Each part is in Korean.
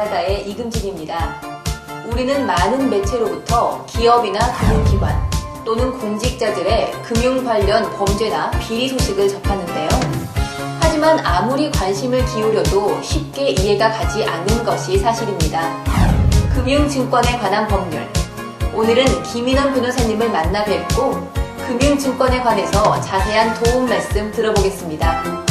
당사자의 이금진입니다. 우리는 많은 매체로부터 기업이나 금융기관 또는 공직자들의 금융 관련 범죄나 비리 소식을 접하는데요. 하지만 아무리 관심을 기울여도 쉽게 이해가 가지 않는 것이 사실입니다. 금융증권에 관한 법률. 오늘은 김인원 변호사님을 만나 뵙고 금융증권에 관해서 자세한 도움 말씀 들어보겠습니다.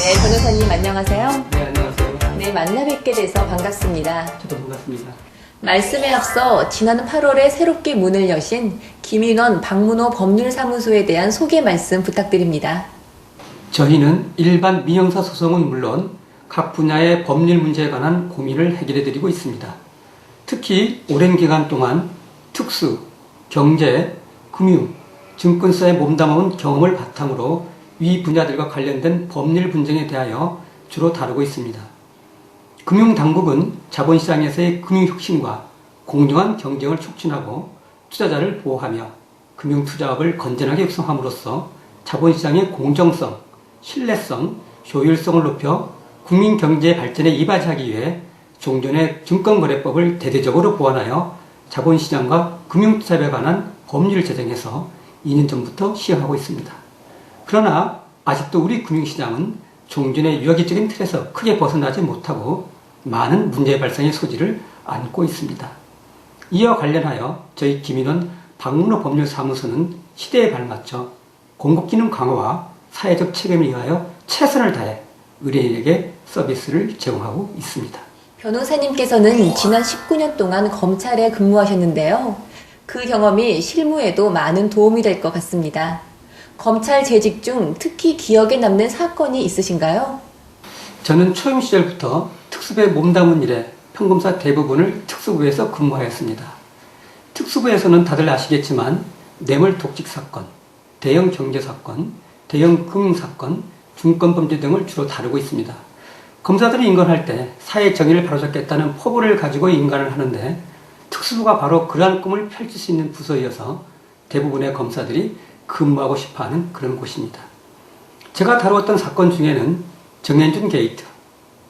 네, 변호사님 안녕하세요. 네, 안녕하세요. 네, 만나 뵙게 돼서 반갑습니다. 저도 반갑습니다. 말씀에 앞서 지난 8월에 새롭게 문을 여신 김인원 박문호 법률사무소에 대한 소개 말씀 부탁드립니다. 저희는 일반 민형사 소송은 물론 각 분야의 법률 문제에 관한 고민을 해결해드리고 있습니다. 특히 오랜 기간 동안 특수, 경제, 금융, 증권사에 몸담아온 경험을 바탕으로 위 분야들과 관련된 법률 분쟁에 대하여 주로 다루고 있습니다. 금융당국은 자본시장에서의 금융혁신과 공정한 경쟁을 촉진하고 투자자를 보호하며 금융투자업을 건전하게 육성함으로써 자본시장의 공정성, 신뢰성, 효율성을 높여 국민경제 발전에 이바지하기 위해 종전의 증권거래법을 대대적으로 보완하여 자본시장과 금융투자에 관한 법률을 제정해서 2년 전부터 시행하고 있습니다. 그러나 아직도 우리 금융시장은 종전의 유아기적인 틀에서 크게 벗어나지 못하고 많은 문제 발생의 소지를 안고 있습니다. 이와 관련하여 저희 김인원 박문호 법률사무소는 시대에 발맞춰 공급기능 강화와 사회적 책임을 위하여 최선을 다해 의뢰인에게 서비스를 제공하고 있습니다. 변호사님께서는 지난 19년 동안 검찰에 근무하셨는데요. 그 경험이 실무에도 많은 도움이 될 것 같습니다. 검찰 재직 중 특히 기억에 남는 사건이 있으신가요? 저는 초임 시절부터 특수부에 몸담은 일에 평검사 대부분을 특수부에서 근무하였습니다. 특수부에서는 다들 아시겠지만 뇌물 독직 사건, 대형 경제 사건, 대형 금융 사건, 중권범죄 등을 주로 다루고 있습니다. 검사들이 인건할 때 사회 정의를 바로잡겠다는 포부를 가지고 인간을 하는데 특수부가 바로 그러한 꿈을 펼칠 수 있는 부서이어서 대부분의 검사들이 근무하고 싶어하는 그런 곳입니다. 제가 다루었던 사건 중에는 정현준 게이트,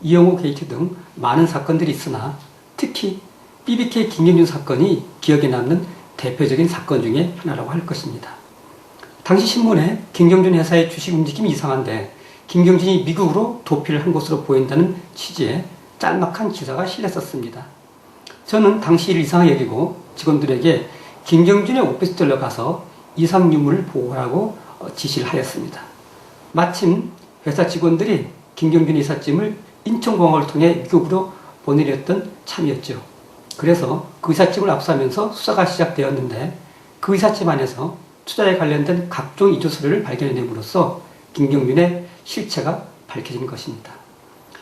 이영호 게이트 등 많은 사건들이 있으나 특히 BBK 김경준 사건이 기억에 남는 대표적인 사건 중에 하나라고 할 것입니다. 당시 신문에 김경준 회사의 주식 움직임이 이상한데 김경준이 미국으로 도피를 한 것으로 보인다는 취지의 짤막한 기사가 실렸었습니다. 저는 당시 이를 이상하게 여기고 직원들에게 김경준의 오피스텔로 가서 이상 유물을 보호하라고 지시를 하였습니다. 마침 회사 직원들이 김경준 이삿짐을 인천공항을 통해 미국으로 보내렸던 참이었죠. 그래서 그 이삿짐을 압수하면서 수사가 시작되었는데 그 이삿짐 안에서 투자에 관련된 각종 이조 서류를 발견해냄으로써 김경준의 실체가 밝혀진 것입니다.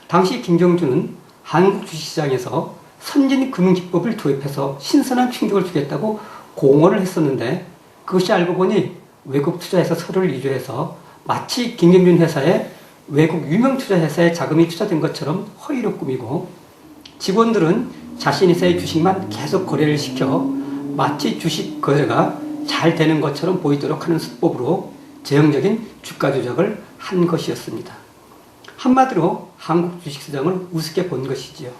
당시 김경준은 한국 주식시장에서 선진 금융기법을 도입해서 신선한 충격을 주겠다고 공언을 했었는데 그것이 알고 보니 외국 투자에서 서류를 이조해서 마치 김경준 회사의 외국 유명 투자 회사에 자금이 투자된 것처럼 허위로 꾸미고 직원들은 자신 회사의 주식만 계속 거래를 시켜 마치 주식 거래가 잘 되는 것처럼 보이도록 하는 수법으로 제형적인 주가 조작을 한 것이었습니다. 한마디로 한국 주식시장을 우습게 본 것이지요.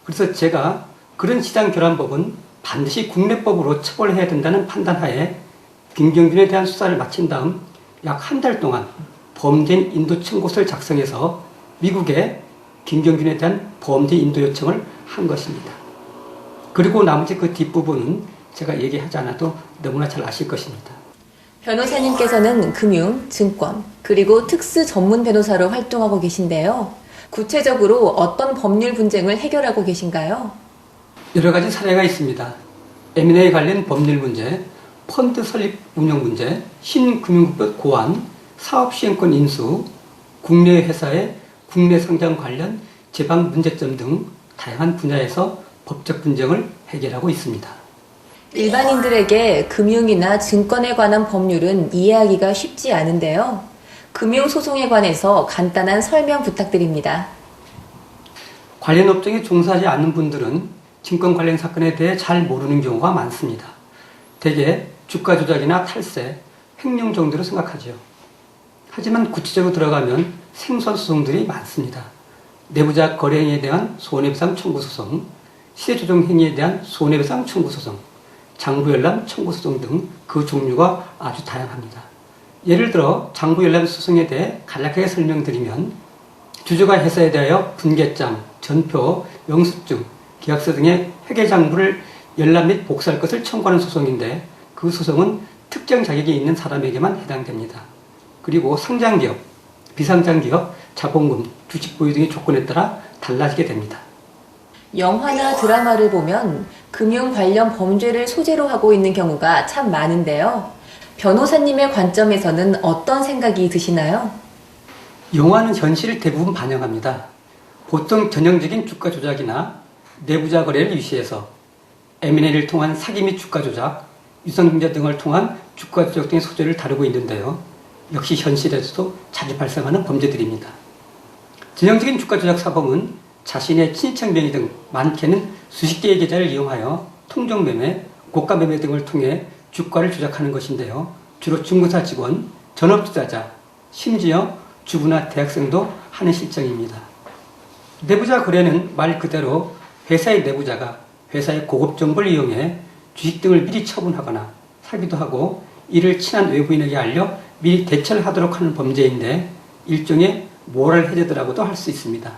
그래서 제가 그런 시장 교란법은 반드시 국내법으로 처벌해야 된다는 판단하에 김경준에 대한 수사를 마친 다음 약 한 달 동안 범죄인 인도 청구서를 작성해서 미국에 김경준에 대한 범죄 인도 요청을 한 것입니다. 그리고 나머지 그 뒷부분은 제가 얘기하지 않아도 너무나 잘 아실 것입니다. 변호사님께서는 금융, 증권, 그리고 특수 전문 변호사로 활동하고 계신데요. 구체적으로 어떤 법률 분쟁을 해결하고 계신가요? 여러 가지 사례가 있습니다. M&A 관련 법률 문제, 펀드 설립 운영 문제, 신금융법 고안, 사업시행권 인수, 국내 회사의 국내 상장 관련 제방 문제점 등 다양한 분야에서 법적 분쟁을 해결하고 있습니다. 일반인들에게 금융이나 증권에 관한 법률은 이해하기가 쉽지 않은데요. 금융소송에 관해서 간단한 설명 부탁드립니다. 관련 업종에 종사하지 않는 분들은 증권 관련 사건에 대해 잘 모르는 경우가 많습니다. 대개 주가 조작이나 탈세, 횡령 정도로 생각하죠. 하지만 구체적으로 들어가면 생소한 소송들이 많습니다. 내부자 거래 행위에 대한 손해배상 청구 소송, 시세 조정 행위에 대한 손해배상 청구 소송, 장부열람 청구 소송 등 그 종류가 아주 다양합니다. 예를 들어 장부열람 소송에 대해 간략하게 설명드리면 주주가 회사에 대하여 분계장, 전표, 영수증, 계약서 등의 회계장부를 열람 및 복사할 것을 청구하는 소송인데 그 소송은 특정 자격이 있는 사람에게만 해당됩니다. 그리고 상장기업, 비상장기업, 자본금, 주식 보유 등의 조건에 따라 달라지게 됩니다. 영화나 드라마를 보면 금융 관련 범죄를 소재로 하고 있는 경우가 참 많은데요. 변호사님의 관점에서는 어떤 생각이 드시나요? 영화는 현실을 대부분 반영합니다. 보통 전형적인 주가 조작이나 내부자 거래를 위시해서 M&A를 통한 사기 및 주가 조작, 유상증자 등을 통한 주가 조작 등의 소재를 다루고 있는데요. 역시 현실에서도 자주 발생하는 범죄들입니다. 전형적인 주가 조작 사범은 자신의 친인척 명의 등 많게는 수십 개의 계좌를 이용하여 통정매매, 고가매매 등을 통해 주가를 조작하는 것인데요. 주로 중개사 직원, 전업투자자, 심지어 주부나 대학생도 하는 실정입니다. 내부자 거래는 말 그대로 회사의 내부자가 회사의 고급 정보를 이용해 주식 등을 미리 처분하거나 사기도 하고 이를 친한 외부인에게 알려 미리 대처를 하도록 하는 범죄인데 일종의 모럴 해저드라고도 할 수 있습니다.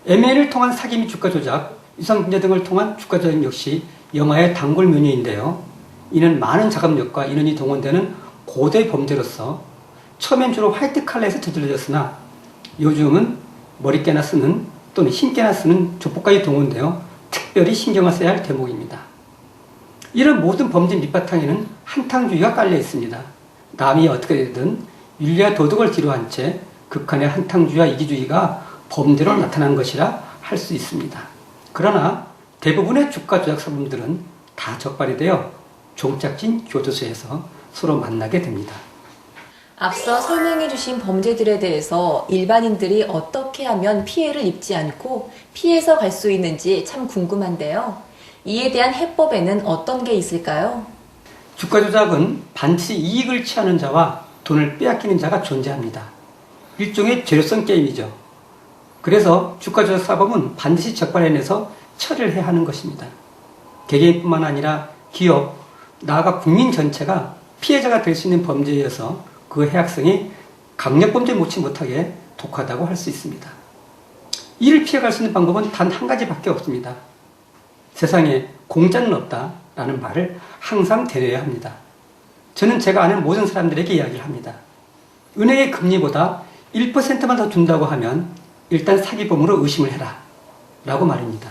M&A를 통한 사기 및 주가 조작, 유상증자 등을 통한 주가 조작 역시 영화의 단골 묘미인데요. 이는 많은 자금력과 인원이 동원되는 고도의 범죄로서 처음엔 주로 화이트 칼라에서 저질러졌으나 요즘은 머리깨나 쓰는 또는 힘깨나 쓰는 조폭까지 동원되어 특별히 신경을 써야 할 대목입니다. 이런 모든 범죄 밑바탕에는 한탕주의가 깔려 있습니다. 남이 어떻게 되든 윤리와 도덕을 뒤로한 채 극한의 한탕주의와 이기주의가 범죄로 나타난 것이라 할 수 있습니다. 그러나 대부분의 주가 조작 사범들은 다 적발이 되어 종착진 교도소에서 서로 만나게 됩니다. 앞서 설명해 주신 범죄들에 대해서 일반인들이 어떻게 하면 피해를 입지 않고 피해서 갈 수 있는지 참 궁금한데요. 이에 대한 해법에는 어떤 게 있을까요? 주가 조작은 반드시 이익을 취하는 자와 돈을 빼앗기는 자가 존재합니다. 일종의 죄료성 게임이죠. 그래서 주가 조작 사범은 반드시 적발해내서 처리를 해야 하는 것입니다. 개개인뿐만 아니라 기업, 나아가 국민 전체가 피해자가 될 수 있는 범죄여서 그 해악성이 강력범죄 못지 못하게 독하다고 할 수 있습니다. 이를 피해갈 수 있는 방법은 단 한 가지밖에 없습니다. 세상에 공짜는 없다라는 말을 항상 되뇌어야 합니다. 저는 제가 아는 모든 사람들에게 이야기를 합니다. 은행의 금리보다 1%만 더 준다고 하면 일단 사기범으로 의심을 해라 라고 말입니다.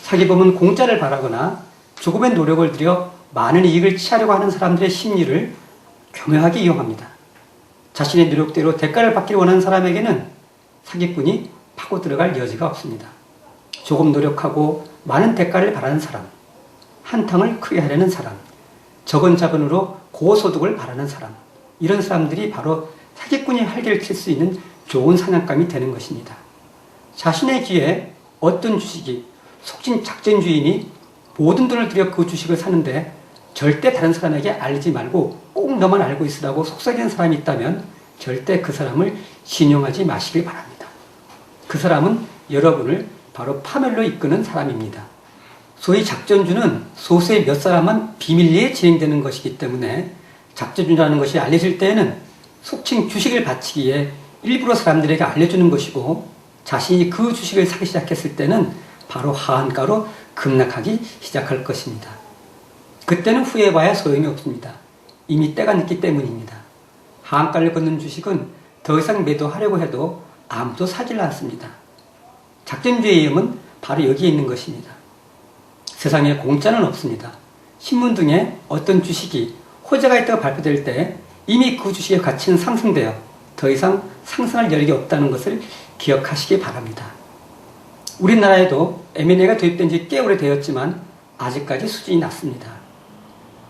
사기범은 공짜를 바라거나 조금의 노력을 들여 많은 이익을 취하려고 하는 사람들의 심리를 교묘하게 이용합니다. 자신의 노력대로 대가를 받기를 원하는 사람에게는 사기꾼이 파고 들어갈 여지가 없습니다. 조금 노력하고 많은 대가를 바라는 사람, 한탕을 크게 하려는 사람, 적은 자본으로 고소득을 바라는 사람, 이런 사람들이 바로 사기꾼이 활개를 칠 수 있는 좋은 사냥감이 되는 것입니다. 자신의 귀에 어떤 주식이 속진 작전주인이 모든 돈을 들여 그 주식을 사는데 절대 다른 사람에게 알리지 말고 꼭 너만 알고 있으라고 속삭이는 사람이 있다면 절대 그 사람을 신용하지 마시길 바랍니다. 그 사람은 여러분을 바로 파멸로 이끄는 사람입니다. 소위 작전주는 소수의 몇 사람만 비밀리에 진행되는 것이기 때문에 작전주라는 것이 알려질 때에는 속칭 주식을 바치기에 일부러 사람들에게 알려주는 것이고 자신이 그 주식을 사기 시작했을 때는 바로 하한가로 급락하기 시작할 것입니다. 그때는 후회해봐야 소용이 없습니다. 이미 때가 늦기 때문입니다. 하한가를 걷는 주식은 더 이상 매도하려고 해도 아무도 사질 않습니다. 작전주의 위험은 바로 여기에 있는 것입니다. 세상에 공짜는 없습니다. 신문 등에 어떤 주식이 호재가 있다고 발표될 때 이미 그 주식의 가치는 상승되어 더 이상 상승할 여력이 없다는 것을 기억하시기 바랍니다. 우리나라에도 M&A가 도입된 지 꽤 오래되었지만 아직까지 수준이 낮습니다.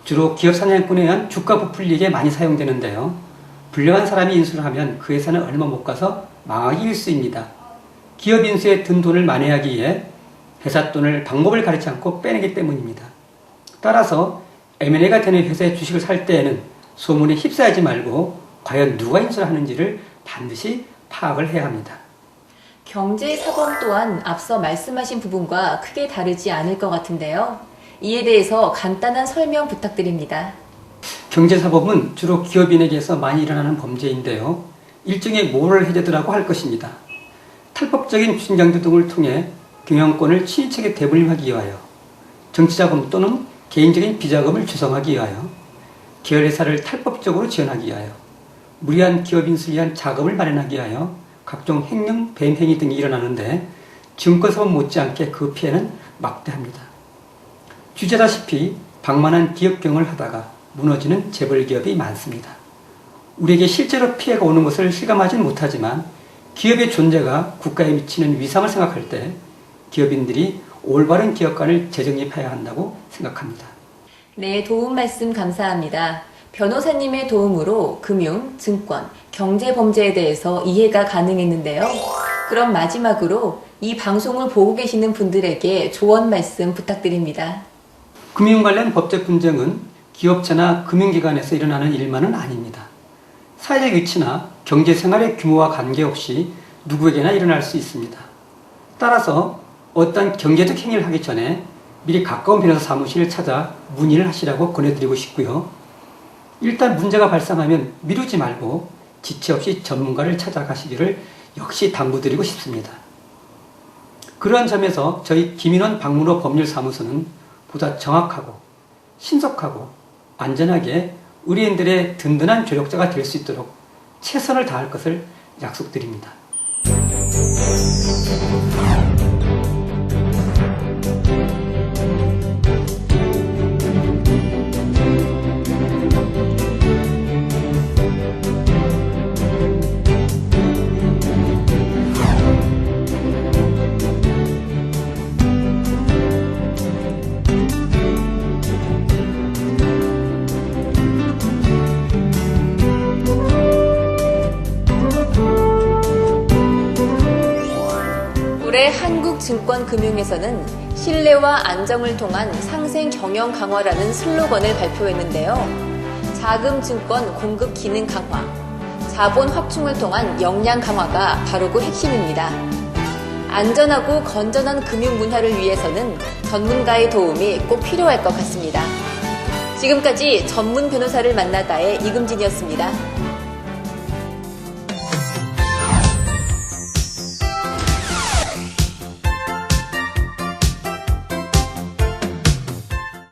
주로 기업 사냥꾼에 의한 주가 부풀리기에 많이 사용되는데요. 불량한 사람이 인수를 하면 그 회사는 얼마 못 가서 망하기 일쑤입니다. 기업 인수에 든 돈을 만회하기 위해 회사 돈을 방법을 가리지 않고 빼내기 때문입니다. 따라서 M&A가 되는 회사의 주식을 살 때에는 소문에 휩싸이지 말고 과연 누가 인수를 하는지를 반드시 파악을 해야 합니다. 경제사범 또한 앞서 말씀하신 부분과 크게 다르지 않을 것 같은데요. 이에 대해서 간단한 설명 부탁드립니다. 경제사범은 주로 기업인에게서 많이 일어나는 범죄인데요. 일종의 모럴 해저드라고 할 것입니다. 탈법적인 주식양도 등을 통해 경영권을 친인척에 대물림하기 위하여, 정치자금 또는 개인적인 비자금을 조성하기 위하여, 계열회사를 탈법적으로 지원하기 위하여, 무리한 기업 인수를 위한 자금을 마련하기 위하여 각종 횡령, 배임행위 등이 일어나는데 증권사범 못지않게 그 피해는 막대합니다. 주제다시피 방만한 기업 경영을 하다가 무너지는 재벌기업이 많습니다. 우리에게 실제로 피해가 오는 것을 실감하지는 못하지만 기업의 존재가 국가에 미치는 위상을 생각할 때 기업인들이 올바른 기업관을 재정립해야 한다고 생각합니다. 네, 도움 말씀 감사합니다. 변호사님의 도움으로 금융, 증권, 경제 범죄에 대해서 이해가 가능했는데요. 그럼 마지막으로 이 방송을 보고 계시는 분들에게 조언 말씀 부탁드립니다. 금융 관련 법적 분쟁은 기업체나 금융기관에서 일어나는 일만은 아닙니다. 사회적 위치나 경제생활의 규모와 관계없이 누구에게나 일어날 수 있습니다. 따라서 어떤 경제적 행위를 하기 전에 미리 가까운 변호사 사무실을 찾아 문의를 하시라고 권해드리고 싶고요. 일단 문제가 발생하면 미루지 말고 지체 없이 전문가를 찾아가시기를 역시 당부드리고 싶습니다. 그런 점에서 저희 김인원 박문호 법률사무소는 보다 정확하고 신속하고 안전하게 의뢰인들의 든든한 조력자가 될 수 있도록 최선을 다할 것을 약속드립니다. 올해 한국증권금융에서는 신뢰와 안정을 통한 상생 경영 강화라는 슬로건을 발표했는데요. 자금 증권 공급 기능 강화, 자본 확충을 통한 역량 강화가 바로 그 핵심입니다. 안전하고 건전한 금융 문화를 위해서는 전문가의 도움이 꼭 필요할 것 같습니다. 지금까지 전문 변호사를 만나다의 이금진이었습니다.